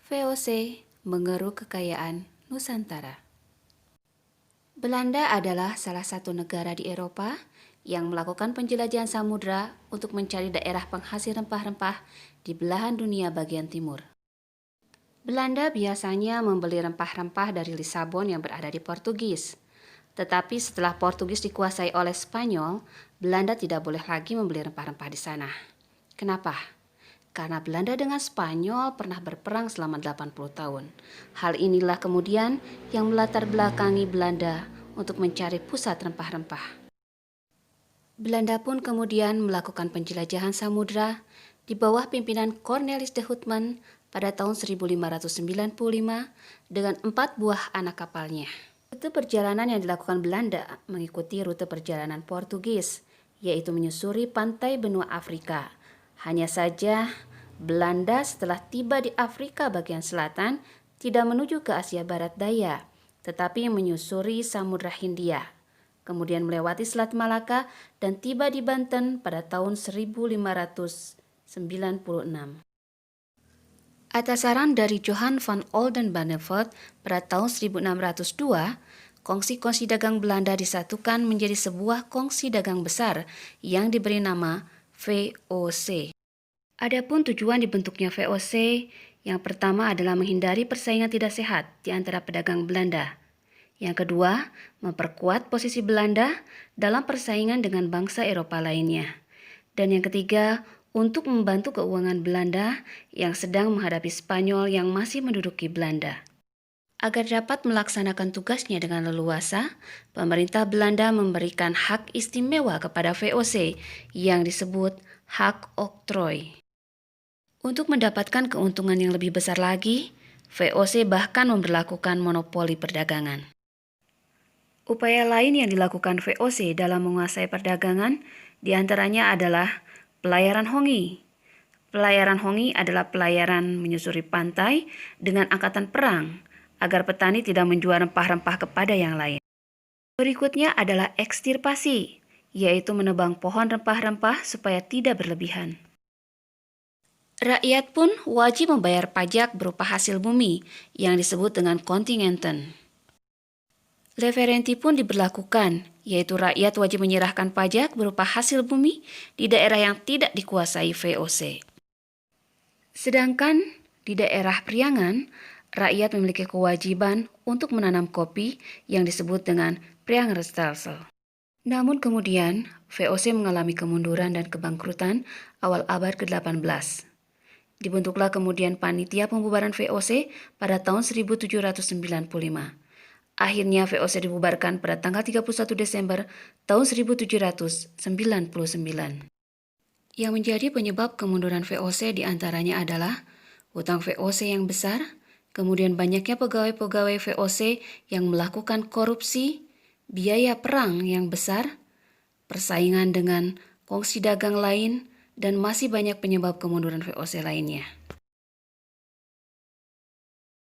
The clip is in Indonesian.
VOC mengeruk kekayaan Nusantara. Belanda adalah salah satu negara di Eropa yang melakukan penjelajahan samudra untuk mencari daerah penghasil rempah-rempah di belahan dunia bagian timur. Belanda biasanya membeli rempah-rempah dari Lisabon yang berada di Portugis. Tetapi setelah Portugis dikuasai oleh Spanyol, Belanda tidak boleh lagi membeli rempah-rempah di sana. Kenapa? Karena Belanda dengan Spanyol pernah berperang selama 80 tahun. Hal inilah kemudian yang melatar belakangi Belanda untuk mencari pusat rempah-rempah. Belanda pun kemudian melakukan penjelajahan samudra di bawah pimpinan Cornelis de Houtman pada tahun 1595 dengan 4 buah anak kapalnya. Rute perjalanan yang dilakukan Belanda mengikuti rute perjalanan Portugis, yaitu menyusuri pantai benua Afrika. Hanya saja, Belanda setelah tiba di Afrika bagian selatan tidak menuju ke Asia Barat Daya, tetapi menyusuri Samudra Hindia. Kemudian melewati Selat Malaka dan tiba di Banten pada tahun 1596. Atas saran dari Johan van Oldenbarneveldt pada tahun 1602, kongsi-kongsi dagang Belanda disatukan menjadi sebuah kongsi dagang besar yang diberi nama VOC. Adapun tujuan dibentuknya VOC, yang pertama adalah menghindari persaingan tidak sehat di antara pedagang Belanda. Yang kedua, memperkuat posisi Belanda dalam persaingan dengan bangsa Eropa lainnya. Dan yang ketiga, untuk membantu keuangan Belanda yang sedang menghadapi Spanyol yang masih menduduki Belanda. Agar dapat melaksanakan tugasnya dengan leluasa, pemerintah Belanda memberikan hak istimewa kepada VOC yang disebut hak oktrooi. Untuk mendapatkan keuntungan yang lebih besar lagi, VOC bahkan memberlakukan monopoli perdagangan. Upaya lain yang dilakukan VOC dalam menguasai perdagangan diantaranya adalah pelayaran hongi. Pelayaran hongi adalah pelayaran menyusuri pantai dengan angkatan perang agar petani tidak menjual rempah-rempah kepada yang lain. Berikutnya adalah ekstirpasi, yaitu menebang pohon rempah-rempah supaya tidak berlebihan. Rakyat pun wajib membayar pajak berupa hasil bumi yang disebut dengan kontingenten. Referenti pun diberlakukan, yaitu rakyat wajib menyerahkan pajak berupa hasil bumi di daerah yang tidak dikuasai VOC. Sedangkan di daerah Priangan, rakyat memiliki kewajiban untuk menanam kopi yang disebut dengan Priangerstelsel. Namun kemudian, VOC mengalami kemunduran dan kebangkrutan awal abad ke-18. Dibentuklah kemudian panitia pembubaran VOC pada tahun 1795. Akhirnya VOC dibubarkan pada tanggal 31 Desember tahun 1799. Yang menjadi penyebab kemunduran VOC diantaranya adalah hutang VOC yang besar, kemudian banyaknya pegawai-pegawai VOC yang melakukan korupsi, biaya perang yang besar, persaingan dengan kongsi dagang lain, dan masih banyak penyebab kemunduran VOC lainnya.